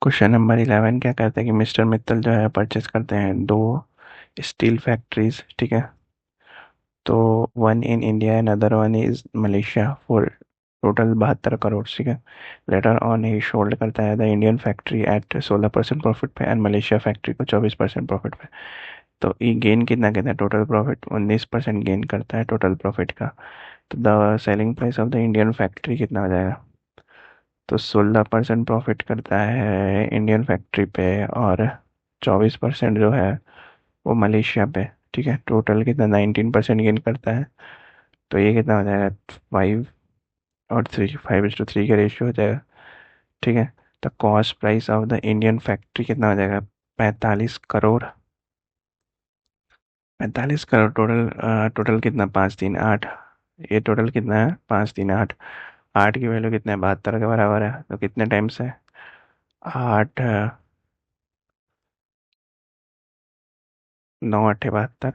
Question number 11 क्या करते हैं कि मिस्टर मित्तल जो है परचेस करते हैं 2 स्टील फैक्ट्रीज, ठीक है। तो one in India and other one is Malaysia for total 72 crore, ठीक है। लेटर ऑन ही शोल्ड करता है the Indian factory eight 16% profit पे एंड मलेशिया फैक्ट्री को 24% प्रॉफिट पे। तो ये गेन कितना कहता है, टोटल प्रॉफिट 19% गेन करता है टोटल प्रॉफिट का। तो the selling price of the Indian factory कितना हो जाएगा, तो 16% प्रॉफिट करता है इंडियन फैक्ट्री पे और 24% जो है वो मलेशिया पे, ठीक है। टोटल कितना 19% गेन करता है। तो ये कितना हो जाएगा, 5 और 3, 5:3 का रेशियो हो जाएगा, ठीक है। तो cost price of the Indian factory कितना हो जाएगा, 45 करोड़। 45 करोड़ टोटल। टोटल कितना, 5, 3, 8। ये टोटल कितना है, 5, 3, 8। 8 की वैल्यू कितना है, 72 के बराबर है। तो कितने टाइम्स है, 8, 9, 8, 72,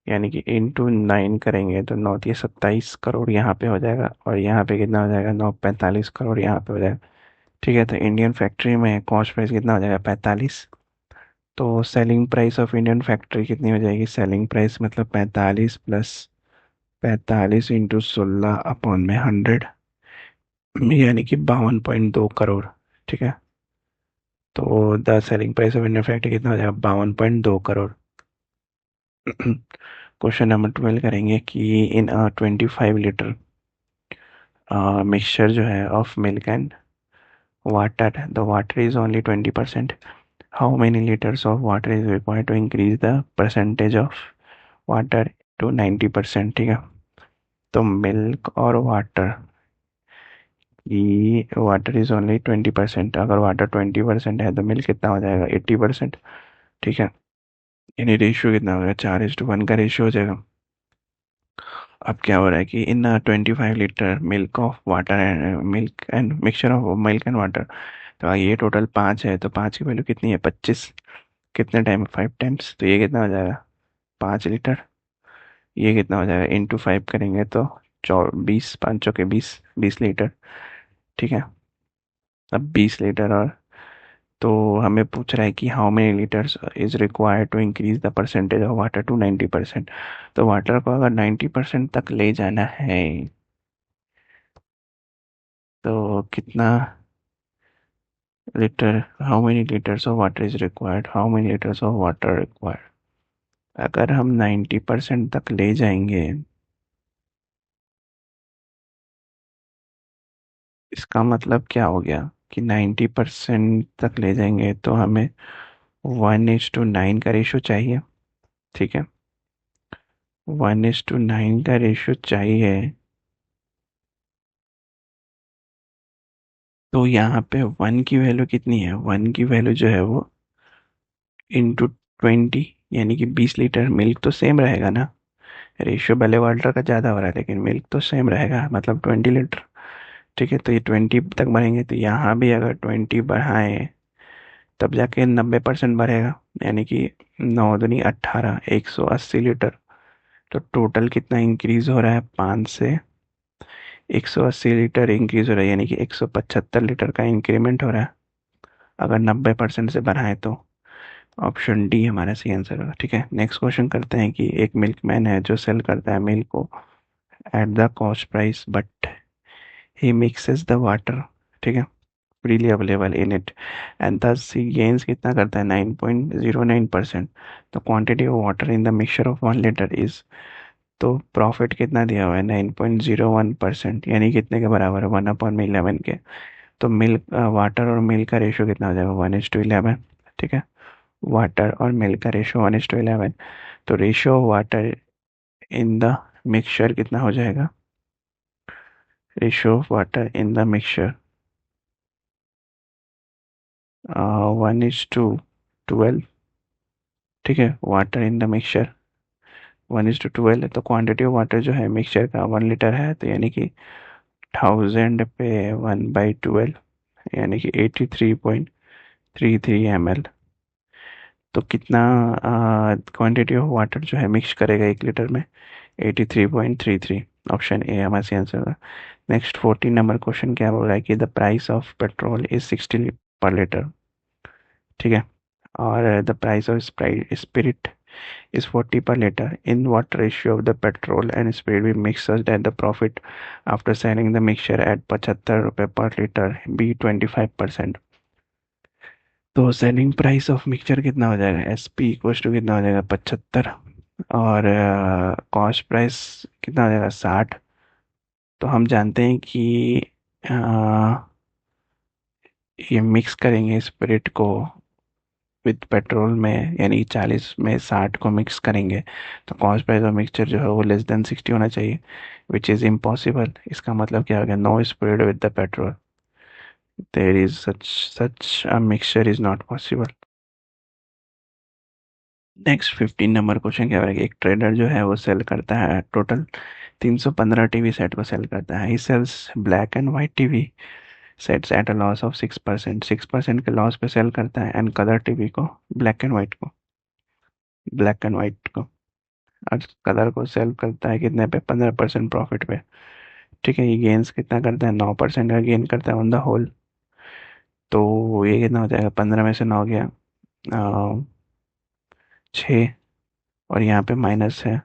यानी कि इंटू 9 करेंगे तो 9, 27 करोड़ यहाँ पे हो जाएगा और यहाँ पे कितना हो जाएगा, 9, 45 करोड़ यहाँ पे हो जाएगा, ठीक है। तो इंडियन फैक्ट्री में कॉस्ट प्राइस कितना हो जाएगा, 45। तो selling price of Indian factory कितनी हो जाएगी, सेलिंग प्राइस मतलब 45 प्लस 45 इंटू 16/100, यानी कि 52.2 करोड़, ठीक है। तो the selling price of Indian factory कितना हो जाएगा, 52.2 करोड़। क्वेश्चन नंबर 12 करेंगे कि इन 25 लीटर मिक्सचर जो है of milk and water, the water is only 20%, how many litres of water is required to increase the percentage of water to 90%, ठीक है। तो मिल्क और वाटर की, वाटर इज ओनली 20%, अगर वाटर 20% है तो मिल्क कितना हो जाएगा, 80%, ठीक है। यानी रेशियो कितना होगा, 4:1 का रेशियो हो जाएगा। अब क्या हो रहा है कि इन 25 litre milk of water and milk and mixture of milk and water, तो ये टोटल 5 है, तो 5 की वैल्यू कितनी है, 25। कितने टाइम, 5 टाइम्स, तो ये कितना हो जाएगा, 5 लीटर। ये कितना हो जाएगा, इंटू 5 करेंगे तो 24, 5 चौके 20, 20 लीटर, ठीक है। अब 20 लीटर और, तो हमें पूछ रहा है कि how many litres is required to increase the percentage of water to 90%। तो वाटर को अगर 90% तक ले जाना है तो कितना litre, how many litres of water is required, how many litres of water required. अगर हम 90% तक ले जाएंगे, इसका मतलब क्या हो गया कि 90% तक ले जाएंगे तो हमें 1:9 का रेशियो चाहिए, ठीक है। 1:9 का रेशियो चाहिए। तो यहाँ पे 1 की वैल्यू कितनी है, 1 की वैल्यू जो है वो इंटू 20, यानी कि 20 लीटर। मिल्क तो सेम रहेगा ना, रेशियो भले वाटर का ज़्यादा हो रहा है लेकिन मिल्क तो सेम रहेगा, मतलब 20 लीटर, ठीक है। तो ये 20 तक बढ़ेंगे, तो यहाँ भी अगर 20 बढ़ाएं तब जाके 90% बढ़ेगा, यानी कि 9 दूनी 18, 180 लीटर। तो टोटल कितना इंक्रीज हो रहा है, 5 से 180 लीटर इंक्रीज हो रहा है, यानी कि 175 लीटर का इंक्रीमेंट हो रहा है अगर 90% से बढ़ाएं तो। ऑप्शन डी हमारा सही आंसर होगा, ठीक है। नेक्स्ट क्वेश्चन करते हैं कि एक मिल्कमैन है जो सेल करता है मिल्क को at the cost price but he mixes the water, ठीक है, freely available in it and thus he gains कितना करता है, 9.09%। तो quantity of water in the mixture of 1 liter is, तो प्रॉफिट कितना दिया हुआ है, 9.01%, यानी कितने के बराबर है, 1/11 के। तो मिल्क, वाटर और मिल्क का रेशियो कितना हो जाएगा, 1:11, ठीक है। वाटर और मिल्क का रेशियो 1:11। तो ratio of water in the mixture कितना हो जाएगा, ratio of water in the mixture 1:12, ठीक है। वाटर इन द मिक्सचर 1:12 है, तो क्वांटिटी ऑफ वाटर जो है मिक्सचर का 1 लीटर है, तो यानी कि 1000 पे 1/12, यानी कि 83.33 ml। तो कितना क्वांटिटी ऑफ वाटर जो है मिक्स करेगा 1 लीटर में, 83.33। ऑप्शन ए हमारा सही आंसर है। नेक्स्ट 14 नंबर क्वेश्चन क्या बोल रहा है कि the price of petrol is 60 पर लीटर, ठीक है। और the price of spirit is 40 per liter. In what ratio of the petrol and spirit we mix such that the profit after selling the mixture at 75 रुपये per liter be 25%? तो selling price of mixture कितना हो जाएगा, S P equals to कितना हो जाएगा 75, और cost price कितना हो जाएगा 60। तो हम जानते हैं कि अ, ये मिक्स करेंगे स्पिरिट को विद पेट्रोल में, यानी 40 में 60 को मिक्स करेंगे, तो कॉस्ट प्राइस ऑफ मिक्सचर जो है वो लेस देन 60 होना चाहिए, विच इज़ इम्पॉसिबल। इसका मतलब क्या हो गया, no spread with the petrol, there is such a mixture is not possible. Next 15 number question क्या है, एक ट्रेडर जो है वो सेल करता है टोटल 315 टीवी सेट को सेल करता है। He sells black and white TV sets at a loss of 6%, 6% के लॉस पे सेल करता है, एंड कलर टीवी को, ब्लैक एंड वाइट को, ब्लैक एंड वाइट को और कलर को सेल करता है कितने पे, 15% प्रॉफिट पे। ठीक है, ये गेन्स कितना करता है, 9% का गेन करता है ऑन द होल। तो ये कितना हो जाएगा, 15 में से 9 गया 6, और यहाँ पे माइनस है,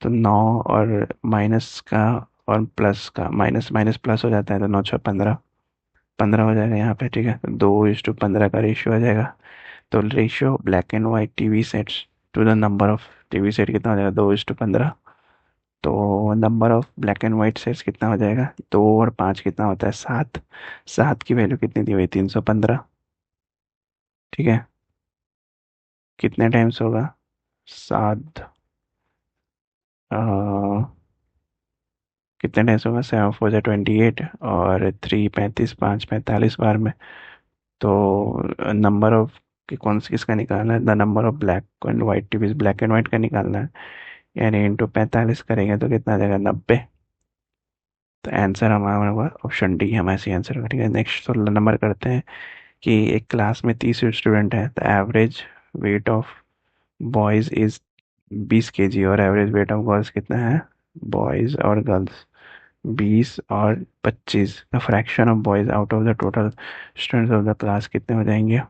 तो 9 और माइनस का और प्लस का, माइनस माइनस प्लस हो जाता है, तो 9 6 15, 15 हो जाएगा यहाँ पे। ठीक है, तो 2:15 का रेशियो आ जाएगा। तो ratio black and white TV sets to the number of TV set कितना हो जाएगा, 2:15। तो number of black and white sets कितना हो जाएगा, 2 और 5 कितना होता है 7, 7 की वैल्यू कितनी दी हुई, 315। ठीक है, कितने टाइम्स होगा, 7 कितने टाइम्स होगा, 7 4 जा 28, और 3 35, 5 45 बार में। तो नंबर ऑफ कि कौन सी किसका निकालना है, the number of black and white TVs, black and white का निकालना है, यानी इंटू 45 करेंगे तो कितना आ जाएगा 90। तो आंसर हमारा होगा ऑप्शन डी, हमारा सही आंसर होगा। ठीक है, नेक्स्ट 16 नंबर करते हैं कि एक क्लास में 30 स्टूडेंट है, the average weight of boys is 20 kg और एवरेज वेट ऑफ गर्ल्स कितना है, बॉयज और गर्ल्स 20 और 25, the fraction of boys out of the total students of the class कितने हो जाएंगे।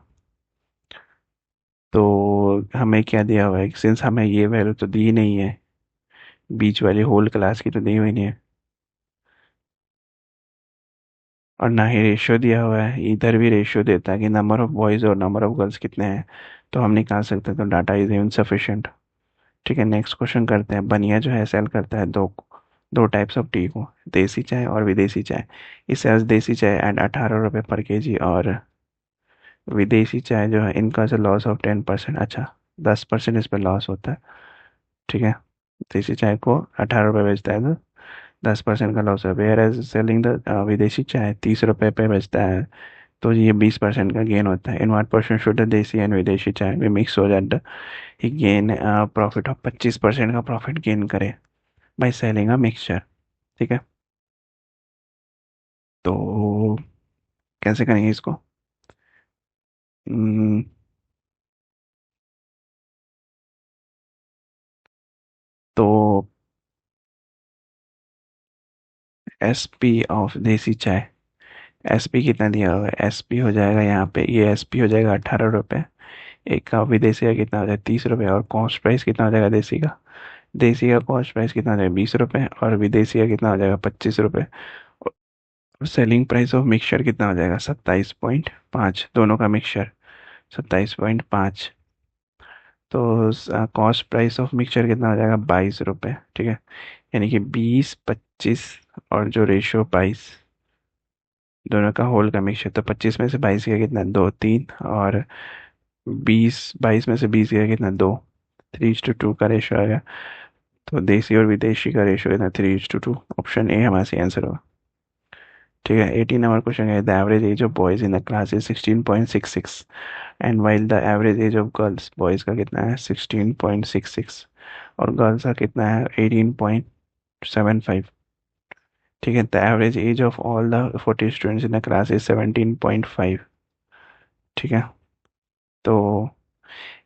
तो हमें क्या दिया हुआ है, सिंस हमें ये वैल्यू तो दी नहीं है, बीच वाली होल क्लास की तो दी हुई नहीं है, और ना ही रेशियो दिया हुआ है, इधर भी रेशियो देता है कि नंबर ऑफ बॉयज और नंबर ऑफ गर्ल्स कितने हैं, तो हम निकाल सकते हैं, तो डाटा इज इनसफिशिएंट। ठीक है, नेक्स्ट क्वेश्चन करते हैं। बनिया जो है सेल करता है दो दो टाइप्स ऑफ टी को, देसी चाय और विदेशी चाय। इस सेल्स देसी चाय एट 18 रुपये पर केजी, और विदेशी चाय जो है इनका जो लॉस ऑफ 10%, अच्छा 10% इस पर लॉस होता है। ठीक है, देसी चाय को 18 रुपये बेचता है तो 10% का लॉस है, वेयर एज सेलिंग द विदेशी चाय 30 रुपये पे बेचता है, तो ये 20% का गेन होता है। In what person should the देसी एंड विदेशी चाय भी मिक्स हो जाता, ही गेन प्रॉफिट ऑफ 25% का प्रॉफिट गेन करे बाय सेलिंग अ मिक्सचर। ठीक है, तो कैसे करेंगे इसको, तो एस पी ऑफ देसी चाय, एस पी कितना दिया हुआ है, एस पी हो जाएगा यहाँ पे, ये एस पी हो जाएगा 18 रुपये, एक का विदेशी का कितना हो जाएगा 30 रुपये, और कॉस्ट प्राइस कितना हो जाएगा देसी का, देसी का कॉस्ट प्राइस कितना हो जाएगा 20 रुपये, और विदेशी का कितना हो जाएगा 25 रुपये, और सेलिंग प्राइस ऑफ मिक्सचर कितना हो जाएगा 27.5, दोनों का मिक्सचर 27.5। तो कॉस्ट प्राइस ऑफ मिक्सचर कितना हो जाएगा 22 रुपये। ठीक है, यानी कि 20 25 और जो रेशियो 22, दोनों का होल का मिक्सचर, तो 25 में से 22 गया कितना, 2 3, और 22 में से 20 गया कितना, 2, 3:2 का रेशियो आ गया। तो देसी और विदेशी का रेशियो कितना, 3:2। ऑप्शन ए हमारा सही आंसर होगा। ठीक है, 18 नंबर क्वेश्चन है, the average age of boys in the class is 16.66, and while the average age of girls, boys का कितना है 16.66, और गर्ल्स का कितना है 18.75। ठीक है, the average age of all the 40 students in the class is 17.5। ठीक है, तो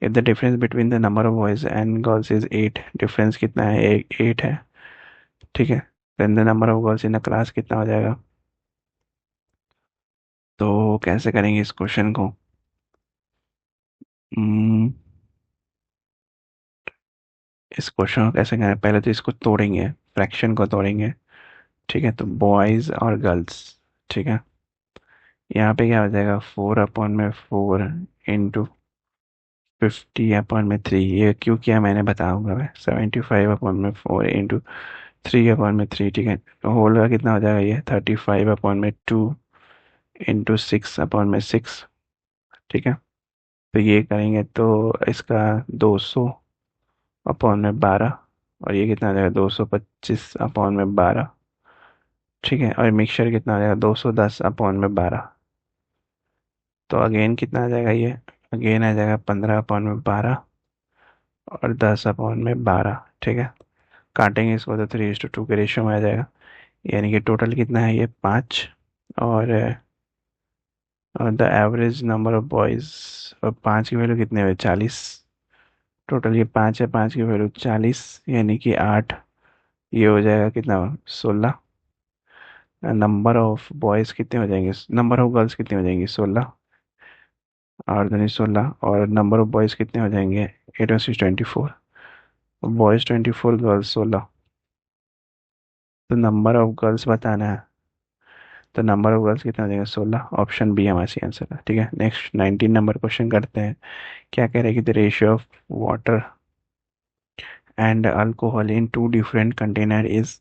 if the difference between the number of boys and girls is 8, difference कितना है, 8 है। ठीक है, then the number of girls in the class कितना हो जाएगा। तो कैसे करेंगे इस क्वेश्चन को, हम्म, इस क्वेश्चन को कैसे करें, पहले तो इसको तोड़ेंगे, फ्रैक्शन को तोड़ेंगे। ठीक है, तो बॉयज और गर्ल्स। ठीक है, यहाँ पे क्या हो जाएगा, 4/4 इंटू 50 अपॉन में 3। ये क्यों किया मैंने बताऊंगा मैं। 75/4 इंटू 3/3। ठीक है, तो होल का कितना हो जाएगा, ये 35/2 इंटू 6/6। ठीक है, तो ये करेंगे तो इसका 200/12। और ये कितना आ जाएगा, 225/12। ठीक है, और मिक्सचर कितना आ जाएगा, 210/12। तो अगेन कितना आ जाएगा ये, अगेन आ जाएगा 15/12 और 10/12। ठीक है, काटेंगे इसको तो 3:2 के रेशियो में आ जाएगा। यानी कि टोटल कितना है, ये 5। और the average number of boys, और 5 की वैल्यू कितने हुए, 40। टोटल ये 5 है, 5 की वैल्यू 40, यानी कि 8। ये हो जाएगा कितना, 16। नंबर ऑफ बॉयज कितने हो जाएंगे, नंबर ऑफ गर्ल्स कितने हो जाएंगी, 16। और धनी 16, और नंबर ऑफ बॉयज कितने हो जाएंगे, 8 और 6 24। Boys 24, girls 16। तो नंबर ऑफ गर्ल्स बताना है, तो नंबर ऑफ गर्ल्स कितना हो जाएगा, 16। ऑप्शन बी हमारा सही आंसर है। ठीक है, नेक्स्ट 19 नंबर क्वेश्चन करते हैं। क्या कह रहे हैं कि the ratio of water and alcohol in two different container is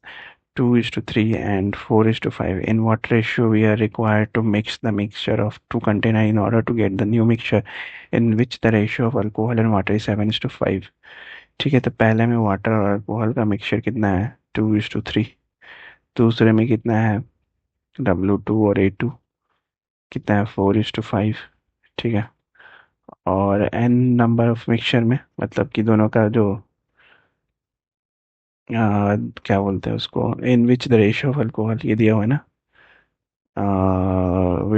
2:3 and 4:5. In what ratio we are required to mix the mixture of two container in order to get the new mixture in which the ratio of alcohol and water is 7:5. ठीक है, तो पहले में water और alcohol का mixture कितना है, 2:3। दूसरे में कितना है, W2 और A2 कितना है, 4:5। ठीक है, और n नंबर ऑफ मिक्सचर में, मतलब कि दोनों का जो क्या बोलते हैं उसको, in which the ratio of alcohol ये दिया हुआ है ना,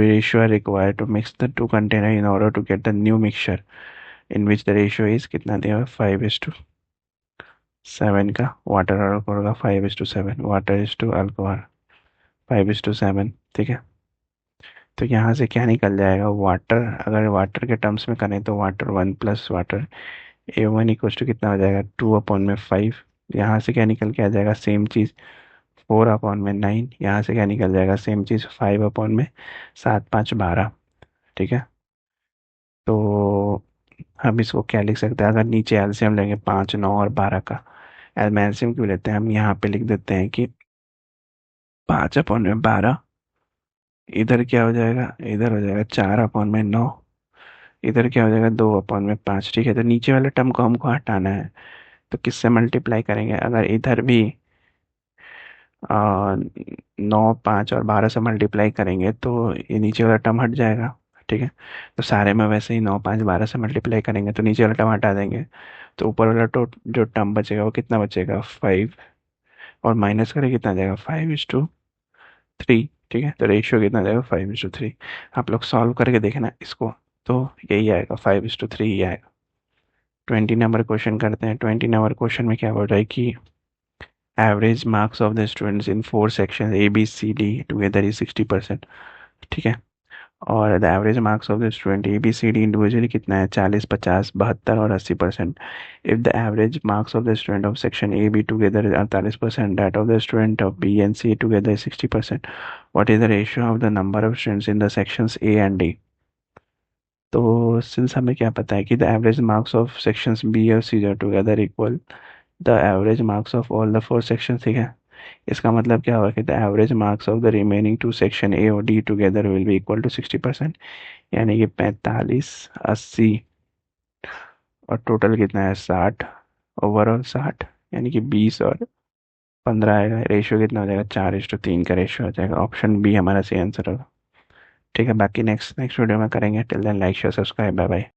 ratio are required to mix the two container in order to get the new mixture in which the ratio is कितना दिया हुआ है, 5:7 का वाटर और अल्कोहल का, 5:7 वाटर इज टू अल्कोहल, 5:7। ठीक है, तो यहाँ से क्या निकल जाएगा, वाटर अगर वाटर के टर्म्स में करें तो वाटर 1 + वाटर A1 = कितना हो जाएगा, 2/5। यहाँ से क्या निकल के आ जाएगा, सेम चीज़ 4/9। यहाँ से क्या निकल जाएगा, सेम चीज़ 5/7, 5 × 5 = 12। ठीक है, तो हम इसको क्या लिख सकते हैं, अगर नीचे एलसीएम लेंगे 5, 9 और 12 का, एलसीएम क्यों लेते हैं, हम यहाँ पे लिख देते हैं कि 5/12, इधर क्या हो जाएगा, इधर हो जाएगा 4/9, इधर क्या हो जाएगा, 2/5। ठीक है, तो नीचे वाले टर्म को हमको हटाना है, तो किससे मल्टीप्लाई करेंगे, अगर इधर भी 9, 5 और 12 से मल्टीप्लाई करेंगे तो ये नीचे वाला टर्म हट जाएगा। ठीक है, तो सारे में वैसे ही 9, 5, 12 से मल्टीप्लाई करेंगे तो नीचे वाला टर्म हटा देंगे, तो ऊपर वाला जो टर्म बचेगा वो कितना बचेगा, 5। और माइनस करें कितना आ जाएगा, 5:3। ठीक है, तो रेशियो कितना आ जाएगा, 5:3। आप लोग सॉल्व करके देखना इसको, तो यही आएगा, 5:3 ही आएगा। 20 नंबर क्वेश्चन करते हैं। 20 नंबर क्वेश्चन में क्या बोल रहा है कि average marks of the students in 4 section A B C D together is 60%। ठीक है, और the average marks of the student ABCD individually कितना है, 40, 50, 72 और 80%। If the average marks of the student of section AB together 48%, that of the student of B and C together 60%, what is the ratio of the number of students in the sections A and D। तो since हमें क्या पता है कि the average marks of sections B और C are together equal the average marks of all the 4 sections. ठीक है, इसका मतलब क्या होगा कि the average marks of the remaining 2 section A और D together will be equal to 60%। यानी कि 45, 80 और टोटल कितना है, 60। ओवरऑल 60, यानी कि 20 और 15 आएगा। रेशियो कितना हो जाएगा, 4:3 का रेशियो हो जाएगा। ऑप्शन बी हमारा सही आंसर होगा। ठीक है, बाकी नेक्स्ट नेक्स्ट वीडियो में करेंगे। Till then like share subscribe, bye bye.